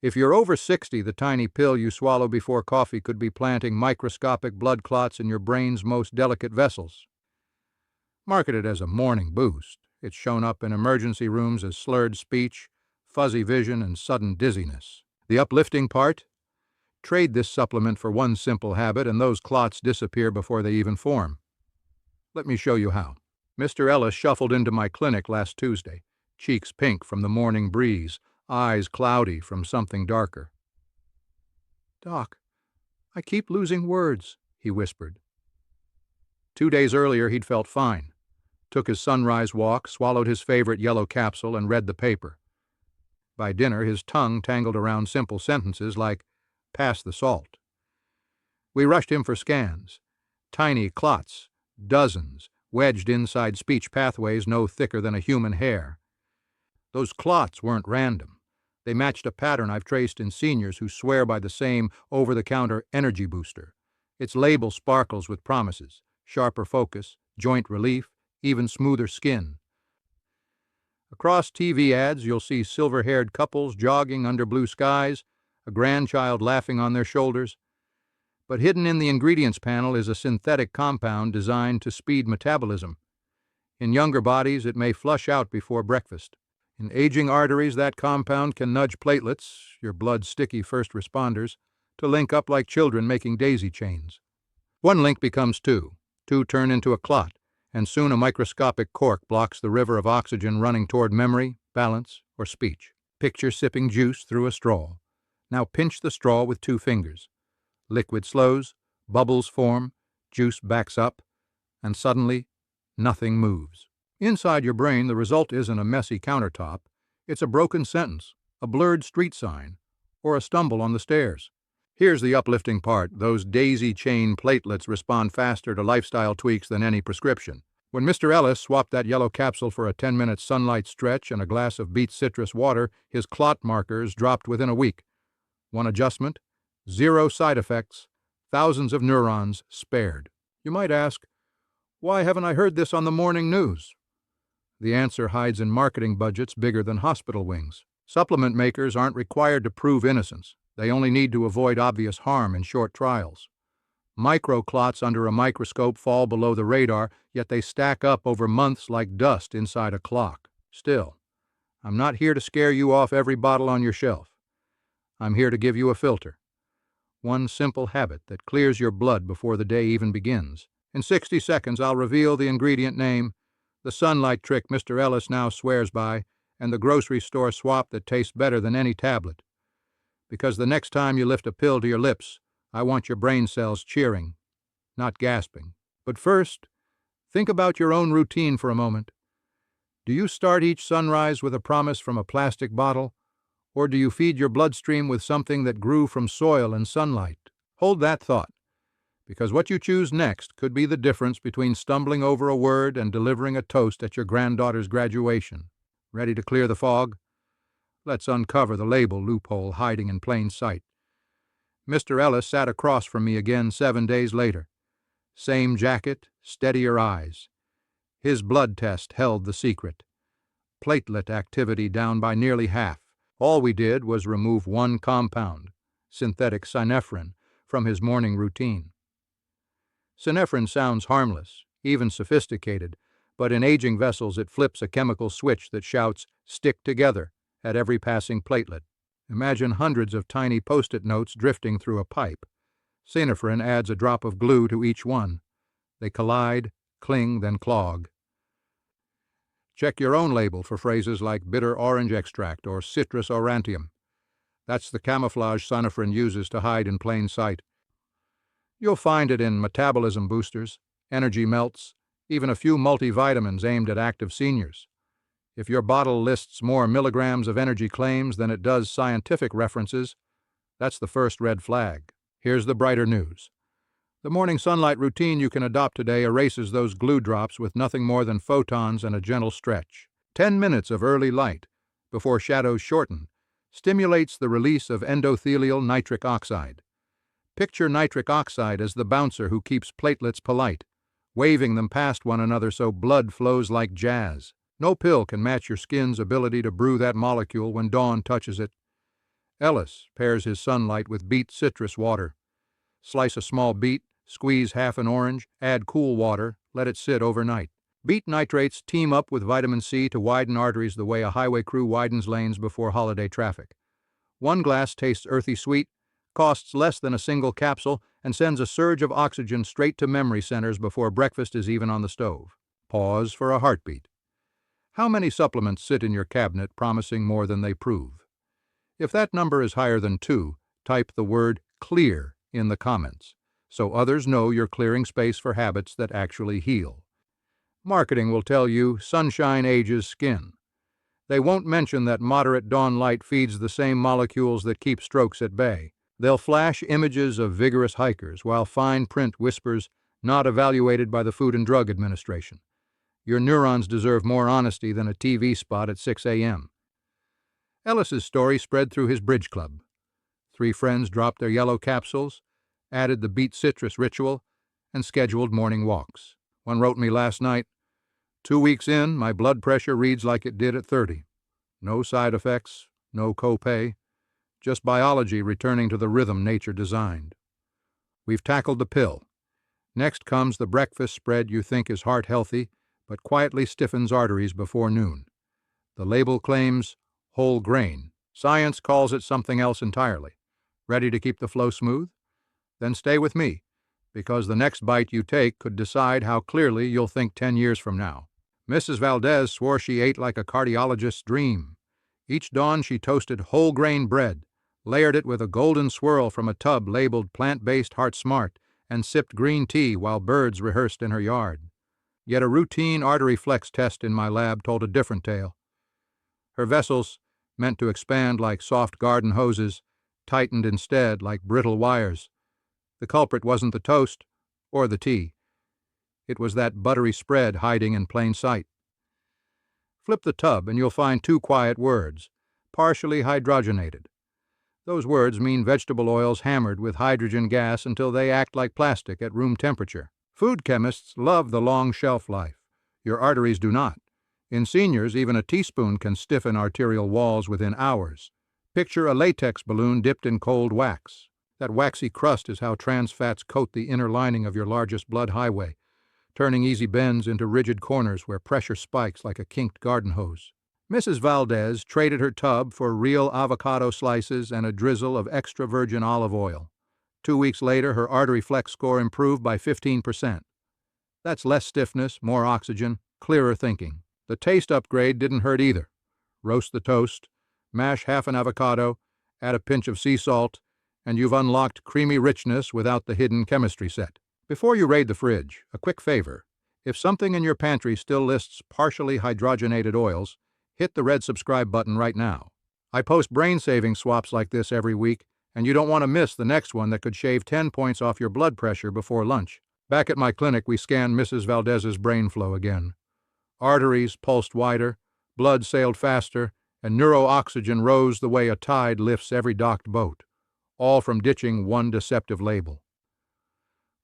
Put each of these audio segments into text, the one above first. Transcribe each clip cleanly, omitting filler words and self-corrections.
If you're over 60, the tiny pill you swallow before coffee could be planting microscopic blood clots in your brain's most delicate vessels. Marketed as a morning boost, it's shown up in emergency rooms as slurred speech, fuzzy vision, and sudden dizziness. The uplifting part? Trade this supplement for one simple habit and those clots disappear before they even form. Let me show you how. Mr. Ellis shuffled into my clinic last Tuesday, cheeks pink from the morning breeze, eyes cloudy from something darker. "Doc, I keep losing words," he whispered. 2 days earlier he'd felt fine, took his sunrise walk, swallowed his favorite yellow capsule, and read the paper. By dinner his tongue tangled around simple sentences like, "Pass the salt." We rushed him for scans. Tiny clots, dozens, wedged inside speech pathways no thicker than a human hair. Those clots weren't random. They matched a pattern I've traced in seniors who swear by the same over-the-counter energy booster. Its label sparkles with promises: sharper focus, joint relief, even smoother skin. Across TV ads, you'll see silver-haired couples jogging under blue skies, a grandchild laughing on their shoulders. But hidden in the ingredients panel is a synthetic compound designed to speed metabolism. In younger bodies, it may flush out before breakfast. In aging arteries, that compound can nudge platelets, your blood's sticky first responders, to link up like children making daisy chains. One link becomes two turn into a clot, and soon a microscopic cork blocks the river of oxygen running toward memory, balance, or speech. Picture sipping juice through a straw. Now pinch the straw with 2 fingers. Liquid slows, bubbles form, juice backs up, and suddenly, nothing moves. Inside your brain, the result isn't a messy countertop. It's a broken sentence, a blurred street sign, or a stumble on the stairs. Here's the uplifting part. Those daisy chain platelets respond faster to lifestyle tweaks than any prescription. When Mr. Ellis swapped that yellow capsule for a 10-minute sunlight stretch and a glass of beet citrus water, his clot markers dropped within a week. One adjustment, 0 side effects, thousands of neurons spared. You might ask, why haven't I heard this on the morning news? The answer hides in marketing budgets bigger than hospital wings. Supplement makers aren't required to prove innocence. They only need to avoid obvious harm in short trials. Micro-clots under a microscope fall below the radar, yet they stack up over months like dust inside a clock. Still, I'm not here to scare you off every bottle on your shelf. I'm here to give you a filter. One simple habit that clears your blood before the day even begins. In 60 seconds, I'll reveal the ingredient name, the sunlight trick Mr. Ellis now swears by, and the grocery store swap that tastes better than any tablet. Because the next time you lift a pill to your lips, I want your brain cells cheering, not gasping. But first, think about your own routine for a moment. Do you start each sunrise with a promise from a plastic bottle? Or do you feed your bloodstream with something that grew from soil and sunlight? Hold that thought, because what you choose next could be the difference between stumbling over a word and delivering a toast at your granddaughter's graduation. Ready to clear the fog? Let's uncover the label loophole hiding in plain sight. Mr. Ellis sat across from me again 7 days later. Same jacket, steadier eyes. His blood test held the secret. Platelet activity down by nearly half. All we did was remove one compound, synthetic synephrine, from his morning routine. Synephrine sounds harmless, even sophisticated, but in aging vessels it flips a chemical switch that shouts, "Stick together," at every passing platelet. Imagine hundreds of tiny post-it notes drifting through a pipe. Synephrine adds a drop of glue to each one. They collide, cling, then clog. Check your own label for phrases like bitter orange extract or citrus aurantium. That's the camouflage Synephrine uses to hide in plain sight. You'll find it in metabolism boosters, energy melts, even a few multivitamins aimed at active seniors. If your bottle lists more milligrams of energy claims than it does scientific references, that's the first red flag. Here's the brighter news. The morning sunlight routine you can adopt today erases those glue drops with nothing more than photons and a gentle stretch. 10 minutes of early light, before shadows shorten, stimulates the release of endothelial nitric oxide. Picture nitric oxide as the bouncer who keeps platelets polite, waving them past one another so blood flows like jazz. No pill can match your skin's ability to brew that molecule when dawn touches it. Ellis pairs his sunlight with beet citrus water. Slice a small beet, squeeze half an orange, add cool water, let it sit overnight. Beet nitrates team up with vitamin C to widen arteries the way a highway crew widens lanes before holiday traffic. One glass tastes earthy sweet, costs less than a single capsule, and sends a surge of oxygen straight to memory centers before breakfast is even on the stove. Pause for a heartbeat. How many supplements sit in your cabinet promising more than they prove? If that number is higher than 2, type the word CLEAR in the comments, so others know you're clearing space for habits that actually heal. Marketing will tell you sunshine ages skin. They won't mention that moderate dawn light feeds the same molecules that keep strokes at bay. They'll flash images of vigorous hikers while fine print whispers, not evaluated by the Food and Drug Administration. Your neurons deserve more honesty than a TV spot at 6 a.m. Ellis's story spread through his bridge club. 3 friends dropped their yellow capsules, added the beet citrus ritual, and scheduled morning walks. One wrote me last night, 2 weeks in, my blood pressure reads like it did at 30. No side effects, no copay, just biology returning to the rhythm nature designed. We've tackled the pill. Next comes the breakfast spread you think is heart healthy, but quietly stiffens arteries before noon. The label claims whole grain. Science calls it something else entirely. Ready to keep the flow smooth? Then stay with me, because the next bite you take could decide how clearly you'll think 10 years from now. Mrs. Valdez swore she ate like a cardiologist's dream. Each dawn she toasted whole grain bread, layered it with a golden swirl from a tub labeled plant-based Heart Smart, and sipped green tea while birds rehearsed in her yard. Yet a routine artery flex test in my lab told a different tale. Her vessels, meant to expand like soft garden hoses, tightened instead like brittle wires. The culprit wasn't the toast or the tea. It was that buttery spread hiding in plain sight. Flip the tub and you'll find 2 quiet words, partially hydrogenated. Those words mean vegetable oils hammered with hydrogen gas until they act like plastic at room temperature. Food chemists love the long shelf life. Your arteries do not. In seniors, even a teaspoon can stiffen arterial walls within hours. Picture a latex balloon dipped in cold wax. That waxy crust is how trans fats coat the inner lining of your largest blood highway, turning easy bends into rigid corners where pressure spikes like a kinked garden hose. Mrs. Valdez traded her tub for real avocado slices and a drizzle of extra virgin olive oil. 2 weeks later, her artery flex score improved by 15%. That's less stiffness, more oxygen, clearer thinking. The taste upgrade didn't hurt either. Roast the toast, mash half an avocado, add a pinch of sea salt, and you've unlocked creamy richness without the hidden chemistry set. Before you raid the fridge, a quick favor. If something in your pantry still lists partially hydrogenated oils, hit the red subscribe button right now. I post brain-saving swaps like this every week, and you don't want to miss the next one that could shave 10 points off your blood pressure before lunch. Back at my clinic, we scanned Mrs. Valdez's brain flow again. Arteries pulsed wider, blood sailed faster, and neurooxygen rose the way a tide lifts every docked boat, all from ditching one deceptive label.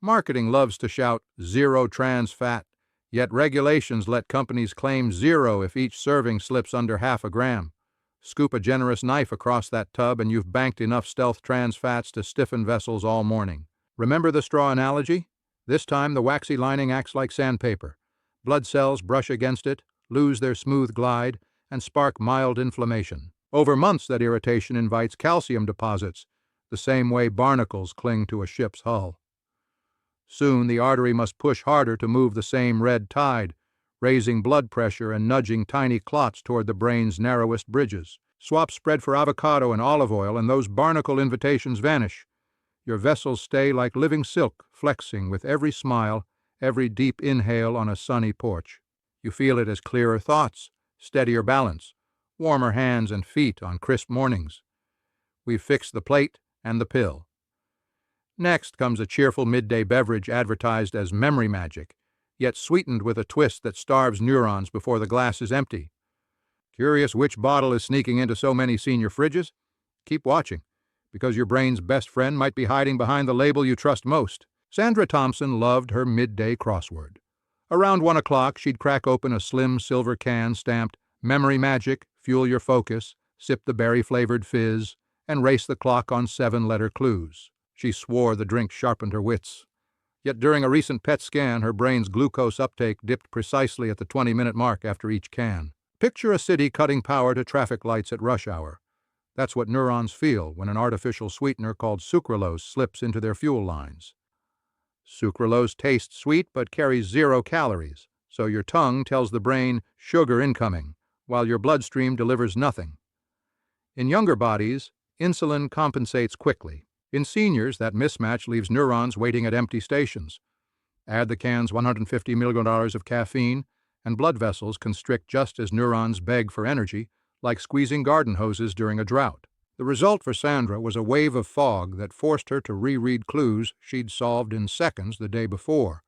Marketing loves to shout zero trans fat, yet regulations let companies claim 0 if each serving slips under half a gram. Scoop a generous knife across that tub and you've banked enough stealth trans fats to stiffen vessels all morning. Remember the straw analogy? This time the waxy lining acts like sandpaper. Blood cells brush against it, lose their smooth glide, and spark mild inflammation. Over months that irritation invites calcium deposits, the same way barnacles cling to a ship's hull. Soon the artery must push harder to move the same red tide, raising blood pressure and nudging tiny clots toward the brain's narrowest bridges. Swap spread for avocado and olive oil and those barnacle invitations vanish. Your vessels stay like living silk, flexing with every smile, every deep inhale on a sunny porch. You feel it as clearer thoughts, steadier balance, warmer hands and feet on crisp mornings. We've fixed the plate and the pill. Next comes a cheerful midday beverage advertised as memory magic, yet sweetened with a twist that starves neurons before the glass is empty. Curious which bottle is sneaking into so many senior fridges? Keep watching, because your brain's best friend might be hiding behind the label you trust most. Sandra Thompson loved her midday crossword. Around 1 o'clock, she'd crack open a slim silver can stamped Memory Magic, Fuel Your Focus, Sip the Berry-Flavored Fizz, and race the clock on 7-letter clues. She swore the drink sharpened her wits. Yet during a recent PET scan, her brain's glucose uptake dipped precisely at the 20-minute mark after each can. Picture a city cutting power to traffic lights at rush hour. That's what neurons feel when an artificial sweetener called sucralose slips into their fuel lines. Sucralose tastes sweet but carries 0 calories, so your tongue tells the brain sugar incoming, while your bloodstream delivers nothing. In younger bodies, insulin compensates quickly. In seniors, that mismatch leaves neurons waiting at empty stations. Add the can's 150 milligrams of caffeine, and blood vessels constrict just as neurons beg for energy, like squeezing garden hoses during a drought. The result for Sandra was a wave of fog that forced her to reread clues she'd solved in seconds the day before.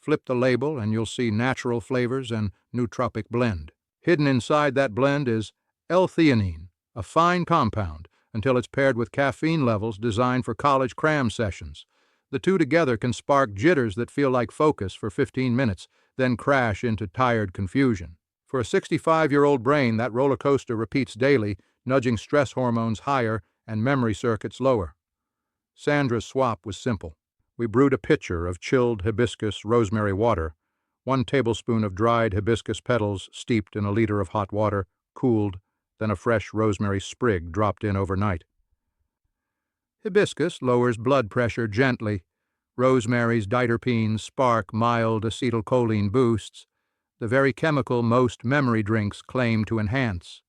Flip the label and you'll see natural flavors and nootropic blend. Hidden inside that blend is L-theanine, a fine compound, until it's paired with caffeine levels designed for college cram sessions. The two together can spark jitters that feel like focus for 15 minutes, then crash into tired confusion. For a 65-year-old brain, that roller coaster repeats daily, nudging stress hormones higher and memory circuits lower. Sandra's swap was simple. We brewed a pitcher of chilled hibiscus rosemary water, 1 tablespoon of dried hibiscus petals steeped in a liter of hot water, cooled, then a fresh rosemary sprig dropped in overnight. Hibiscus lowers blood pressure gently. Rosemary's diterpenes spark mild acetylcholine boosts, the very chemical most memory drinks claim to enhance.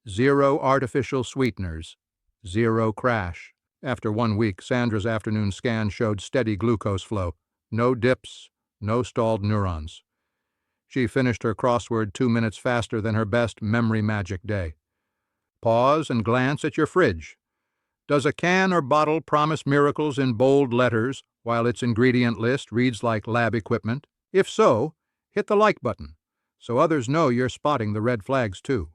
0 artificial sweeteners, 0 crash. After 1 week, Sandra's afternoon scan showed steady glucose flow, no dips, no stalled neurons. She finished her crossword 2 minutes faster than her best memory magic day. Pause and glance at your fridge. Does a can or bottle promise miracles in bold letters while its ingredient list reads like lab equipment? If so, hit the like button so others know you're spotting the red flags too.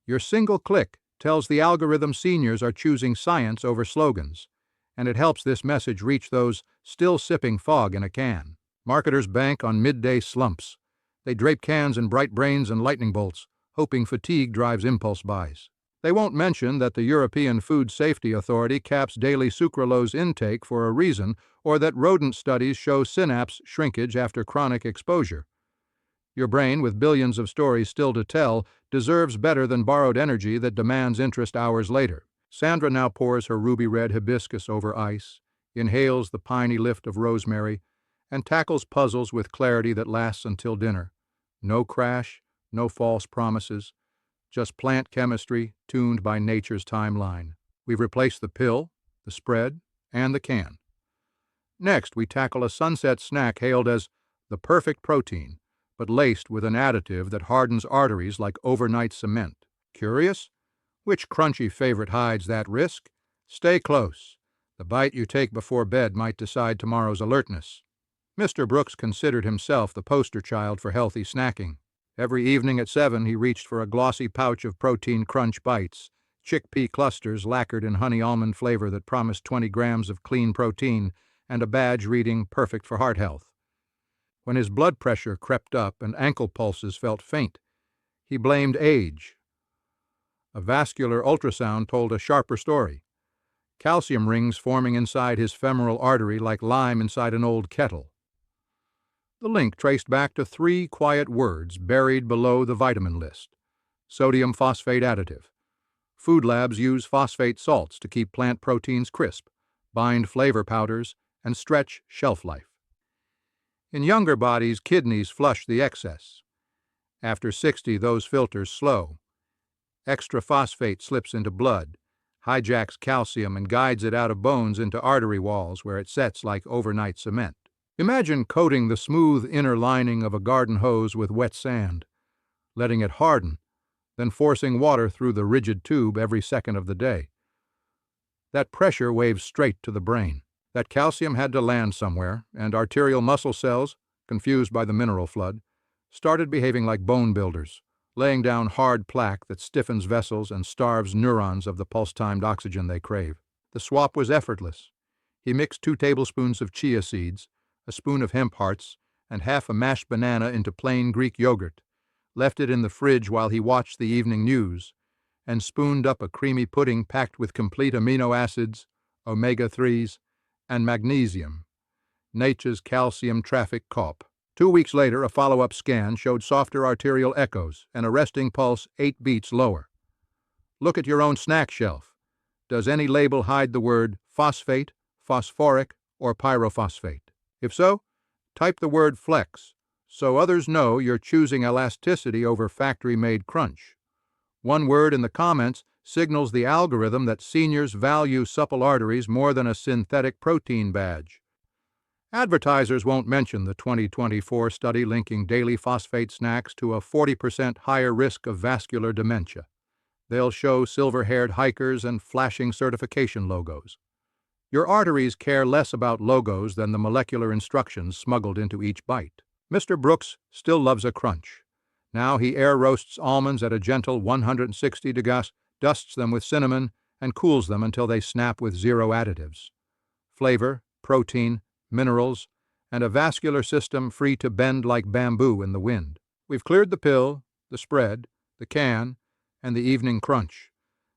Your single click tells the algorithm seniors are choosing science over slogans, and it helps this message reach those still sipping fog in a can. Marketers bank on midday slumps. They drape cans in bright brains and lightning bolts, hoping fatigue drives impulse buys. They won't mention that the European Food Safety Authority caps daily sucralose intake for a reason, or that rodent studies show synapse shrinkage after chronic exposure. Your brain, with billions of stories still to tell, deserves better than borrowed energy that demands interest hours later. Sandra now pours her ruby-red hibiscus over ice, inhales the piney lift of rosemary, and tackles puzzles with clarity that lasts until dinner. No crash, no false promises, just plant chemistry tuned by nature's timeline. We've replaced the pill, the spread, and the can. Next, we tackle a sunset snack hailed as the perfect protein, but laced with an additive that hardens arteries like overnight cement. Curious? Which crunchy favorite hides that risk? Stay close. The bite you take before bed might decide tomorrow's alertness. Mr. Brooks considered himself the poster child for healthy snacking. Every evening at 7 he reached for a glossy pouch of Protein Crunch Bites, chickpea clusters lacquered in honey almond flavor that promised 20 grams of clean protein and a badge reading perfect for heart health. When his blood pressure crept up and ankle pulses felt faint, he blamed age. A vascular ultrasound told a sharper story. Calcium rings forming inside his femoral artery like lime inside an old kettle. The link traced back to 3 quiet words buried below the vitamin list: sodium phosphate additive. Food labs use phosphate salts to keep plant proteins crisp, bind flavor powders, and stretch shelf life. In younger bodies, kidneys flush the excess. After 60, those filters slow. Extra phosphate slips into blood, hijacks calcium, and guides it out of bones into artery walls where it sets like overnight cement. Imagine coating the smooth inner lining of a garden hose with wet sand, letting it harden, then forcing water through the rigid tube every second of the day. That pressure waves straight to the brain. That calcium had to land somewhere, and arterial muscle cells, confused by the mineral flood, started behaving like bone builders, laying down hard plaque that stiffens vessels and starves neurons of the pulse-timed oxygen they crave. The swap was effortless. He mixed 2 tablespoons of chia seeds, a spoon of hemp hearts, and half a mashed banana into plain Greek yogurt, left it in the fridge while he watched the evening news, and spooned up a creamy pudding packed with complete amino acids, omega-3s, and magnesium, nature's calcium traffic cop. 2 weeks later, a follow-up scan showed softer arterial echoes and a resting pulse 8 beats lower. Look at your own snack shelf. Does any label hide the word phosphate, phosphoric, or pyrophosphate? If so, type the word flex so others know you're choosing elasticity over factory-made crunch. One word in the comments signals the algorithm that seniors value supple arteries more than a synthetic protein badge. Advertisers won't mention the 2024 study linking daily phosphate snacks to a 40% higher risk of vascular dementia. They'll show silver-haired hikers and flashing certification logos. Your arteries care less about logos than the molecular instructions smuggled into each bite. Mr. Brooks still loves a crunch. Now he air roasts almonds at a gentle 160 degrees, dusts them with cinnamon, and cools them until they snap with 0 additives. Flavor, protein, minerals, and a vascular system free to bend like bamboo in the wind. We've cleared the pill, the spread, the can, and the evening crunch.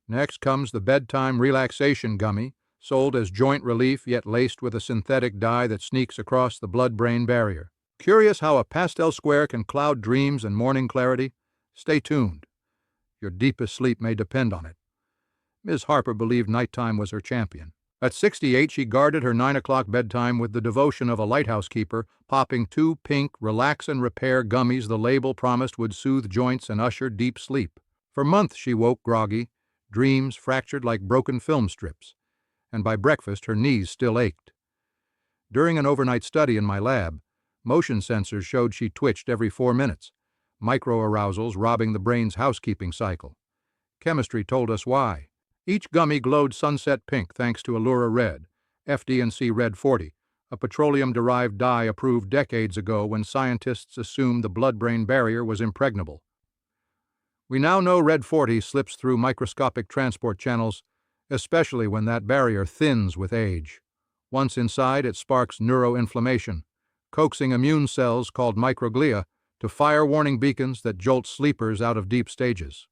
Next comes the bedtime relaxation gummy, sold as joint relief yet laced with a synthetic dye that sneaks across the blood-brain barrier. Curious how a pastel square can cloud dreams and morning clarity? Stay tuned. Your deepest sleep may depend on it. Ms. Harper believed nighttime was her champion. At 68, she guarded her 9 o'clock bedtime with the devotion of a lighthouse keeper, popping 2 pink relax and repair gummies the label promised would soothe joints and usher deep sleep. For months she woke groggy, dreams fractured like broken film strips, and by breakfast her knees still ached. During an overnight study in my lab, motion sensors showed she twitched every 4 minutes, microarousals robbing the brain's housekeeping cycle. Chemistry told us why. Each gummy glowed sunset pink thanks to Allura Red, FD&C Red 40, a petroleum-derived dye approved decades ago when scientists assumed the blood-brain barrier was impregnable. We now know Red 40 slips through microscopic transport channels, especially when that barrier thins with age. Once inside, it sparks neuroinflammation, coaxing immune cells called microglia to fire warning beacons that jolt sleepers out of deep stages.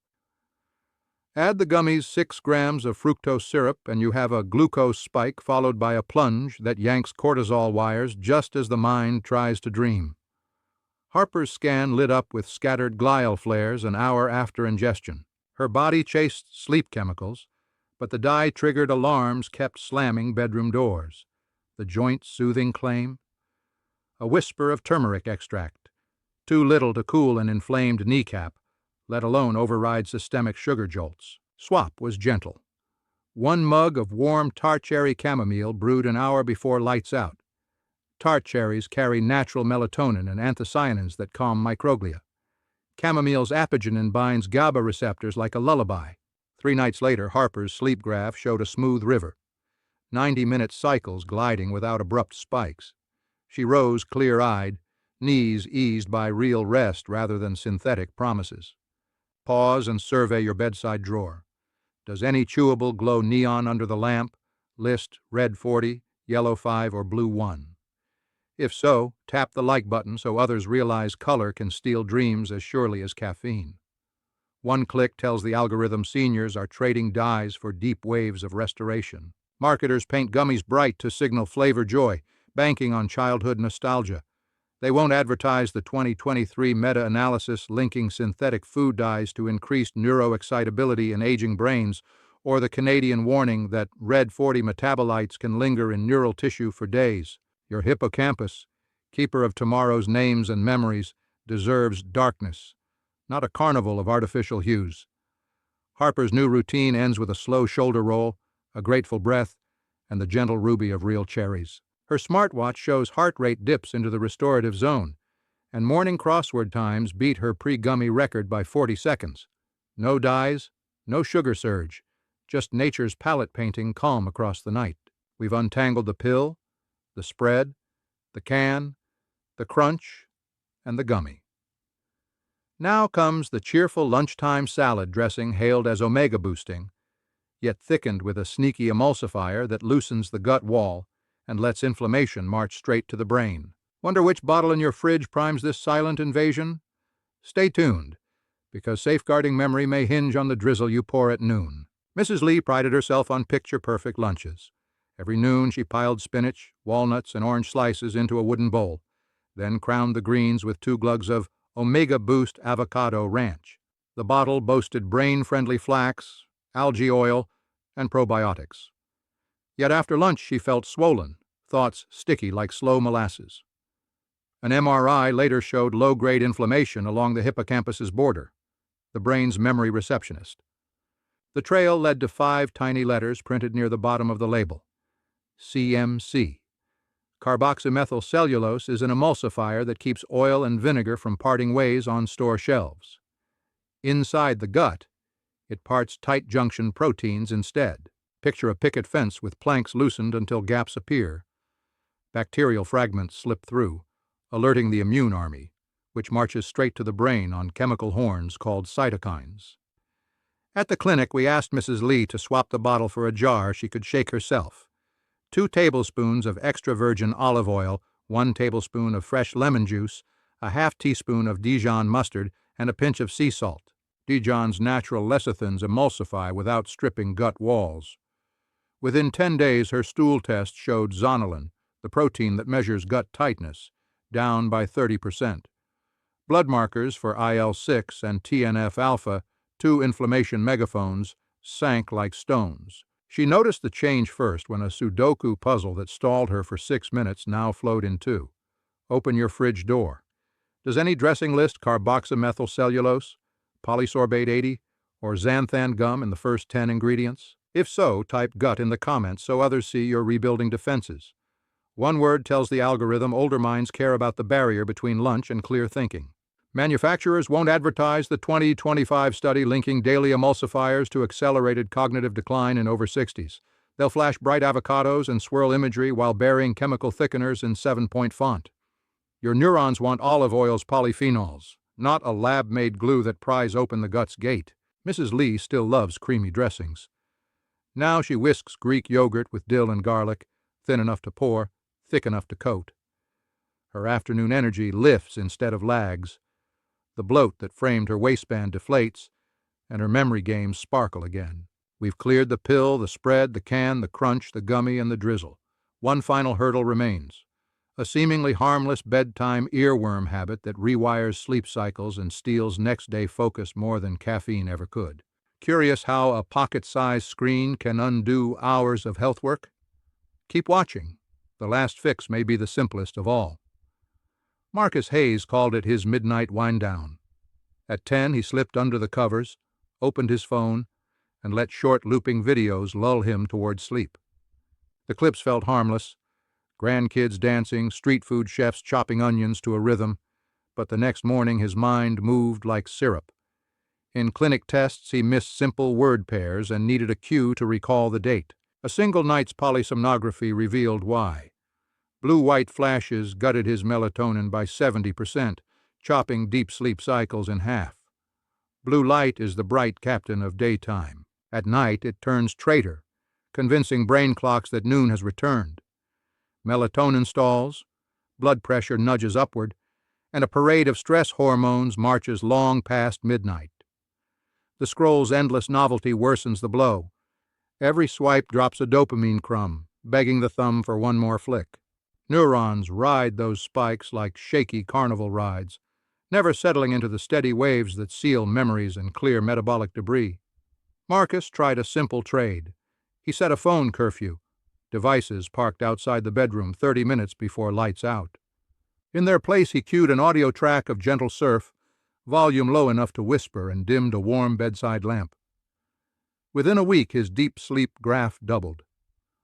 Add the gummies 6 grams of fructose syrup and you have a glucose spike followed by a plunge that yanks cortisol wires just as the mind tries to dream. Harper's scan lit up with scattered glial flares an hour after ingestion. Her body chased sleep chemicals, but the dye-triggered alarms kept slamming bedroom doors. The joint-soothing claim? A whisper of turmeric extract, too little to cool an inflamed kneecap, let alone override systemic sugar jolts. Swap was gentle. 1 mug of warm tart cherry chamomile brewed an hour before lights out. Tart cherries carry natural melatonin and anthocyanins that calm microglia. Chamomile's apigenin binds GABA receptors like a lullaby. 3 nights later, Harper's sleep graph showed a smooth river, 90-minute cycles gliding without abrupt spikes. She rose clear-eyed, knees eased by real rest rather than synthetic promises. Pause and survey your bedside drawer. Does any chewable glow neon under the lamp? List red 40, yellow 5, or blue 1. If so, tap the like button so others realize color can steal dreams as surely as caffeine. 1 click tells the algorithm seniors are trading dyes for deep waves of restoration. Marketers paint gummies bright to signal flavor joy, banking on childhood nostalgia. They won't advertise the 2023 meta-analysis linking synthetic food dyes to increased neuroexcitability in aging brains, or the Canadian warning that red 40 metabolites can linger in neural tissue for days. Your hippocampus, keeper of tomorrow's names and memories, deserves darkness, not a carnival of artificial hues. Harper's new routine ends with a slow shoulder roll, a grateful breath, and the gentle ruby of real cherries. Her smartwatch shows heart rate dips into the restorative zone, and morning crossword times beat her pre-gummy record by 40 seconds. No dyes, no sugar surge, just nature's palette painting calm across the night. We've untangled the pill, the spread, the can, the crunch, and the gummy. Now comes the cheerful lunchtime salad dressing hailed as omega-boosting, yet thickened with a sneaky emulsifier that loosens the gut wall and lets inflammation march straight to the brain. Wonder which bottle in your fridge primes this silent invasion? Stay tuned. because safeguarding memory may hinge on the drizzle you pour at noon. Mrs. Lee prided herself on picture-perfect lunches. Every noon she piled spinach, walnuts, and orange slices into a wooden bowl, then crowned the greens with 2 glugs of Omega Boost Avocado Ranch. The bottle boasted brain-friendly flax, algae oil, and probiotics. Yet after lunch she felt swollen, thoughts sticky like slow molasses. An MRI later showed low-grade inflammation along the hippocampus's border, the brain's memory receptionist. The trail led to 5 tiny letters printed near the bottom of the label. CMC. Carboxymethylcellulose is an emulsifier that keeps oil and vinegar from parting ways on store shelves. Inside the gut, it parts tight junction proteins instead. Picture a picket fence with planks loosened until gaps appear. Bacterial fragments slip through, alerting the immune army, which marches straight to the brain on chemical horns called cytokines. At the clinic, we asked Mrs. Lee to swap the bottle for a jar she could shake herself. 2 tablespoons of extra virgin olive oil, 1 tablespoon of fresh lemon juice, a half teaspoon of Dijon mustard, and a pinch of sea salt. Dijon's natural lecithins emulsify without stripping gut walls. Within 10 days, her stool test showed zonulin, the protein that measures gut tightness, down by 30%. Blood markers for IL-6 and TNF-alpha, 2 inflammation megaphones, sank like stones. She noticed the change first when a Sudoku puzzle that stalled her for 6 minutes now flowed in 2. Open your fridge door. Does any dressing list carboxymethylcellulose, polysorbate 80, or xanthan gum in the first 10 ingredients? If so, type gut in the comments so others see you're rebuilding defenses. One word tells the algorithm older minds care about the barrier between lunch and clear thinking. Manufacturers won't advertise the 2025 study linking daily emulsifiers to accelerated cognitive decline in over 60s. They'll flash bright avocados and swirl imagery while burying chemical thickeners in 7-point font. Your neurons want olive oil's polyphenols, not a lab-made glue that pries open the gut's gate. Mrs. Lee still loves creamy dressings. Now she whisks Greek yogurt with dill and garlic, thin enough to pour, thick enough to coat. Her afternoon energy lifts instead of lags. The bloat that framed her waistband deflates, and her memory games sparkle again. We've cleared the pill, the spread, the can, the crunch, the gummy, and the drizzle. One final hurdle remains. A seemingly harmless bedtime earworm habit that rewires sleep cycles and steals next-day focus more than caffeine ever could. Curious how a pocket-sized screen can undo hours of health work? Keep watching. The last fix may be the simplest of all. Marcus Hayes called it his midnight wind-down. At 10, he slipped under the covers, opened his phone, and let short looping videos lull him toward sleep. The clips felt harmless, grandkids dancing, street food chefs chopping onions to a rhythm, but the next morning his mind moved like syrup. In clinic tests, he missed simple word pairs and needed a cue to recall the date. A single night's polysomnography revealed why. Blue-white flashes gutted his melatonin by 70%, chopping deep sleep cycles in half. Blue light is the bright captain of daytime. At night, it turns traitor, convincing brain clocks that noon has returned. Melatonin stalls, blood pressure nudges upward, and a parade of stress hormones marches long past midnight. The scroll's endless novelty worsens the blow. Every swipe drops a dopamine crumb, begging the thumb for one more flick. Neurons ride those spikes like shaky carnival rides, never settling into the steady waves that seal memories and clear metabolic debris. Marcus tried a simple trade. He set a phone curfew, devices parked outside the bedroom 30 minutes before lights out. In their place, he cued an audio track of gentle surf, volume low enough to whisper, and dimmed a warm bedside lamp. Within a week, his deep sleep graph doubled.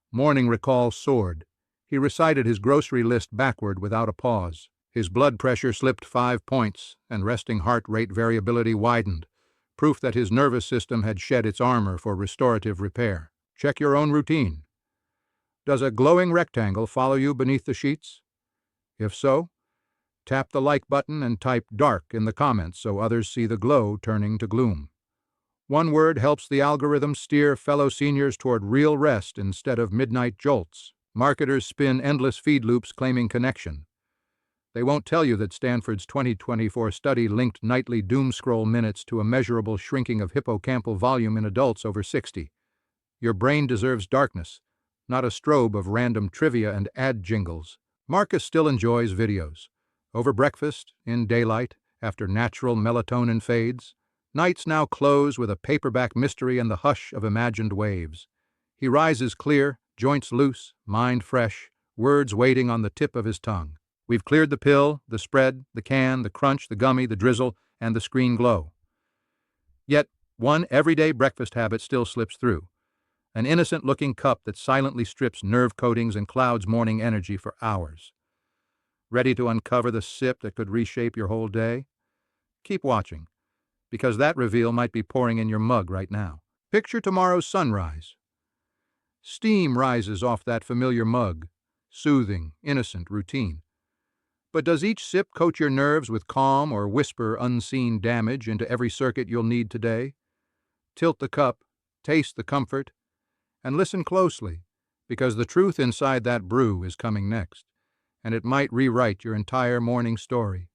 Morning recall soared. He recited his grocery list backward without a pause. His blood pressure slipped 5 points, and resting heart rate variability widened, proof that his nervous system had shed its armor for restorative repair. Check your own routine. Does a glowing rectangle follow you beneath the sheets? If so, tap the like button and type dark in the comments so others see the glow turning to gloom. One word helps the algorithm steer fellow seniors toward real rest instead of midnight jolts. Marketers spin endless feed loops claiming connection. They won't tell you that Stanford's 2024 study linked nightly doomscroll minutes to a measurable shrinking of hippocampal volume in adults over 60. Your brain deserves darkness, not a strobe of random trivia and ad jingles. Marcus still enjoys videos. Over breakfast, in daylight, after natural melatonin fades. Nights now close with a paperback mystery and the hush of imagined waves. He rises clear, joints loose, mind fresh, words waiting on the tip of his tongue. We've cleared the pill, the spread, the can, the crunch, the gummy, the drizzle, and the screen glow. Yet, one everyday breakfast habit still slips through. An innocent-looking cup that silently strips nerve coatings and clouds morning energy for hours. Ready to uncover the sip that could reshape your whole day? Keep watching, because that reveal might be pouring in your mug right now. Picture tomorrow's sunrise. Steam rises off that familiar mug, soothing, innocent, routine. But does each sip coat your nerves with calm or whisper unseen damage into every circuit you'll need today? Tilt the cup, taste the comfort, and listen closely, because the truth inside that brew is coming next, and it might rewrite your entire morning story.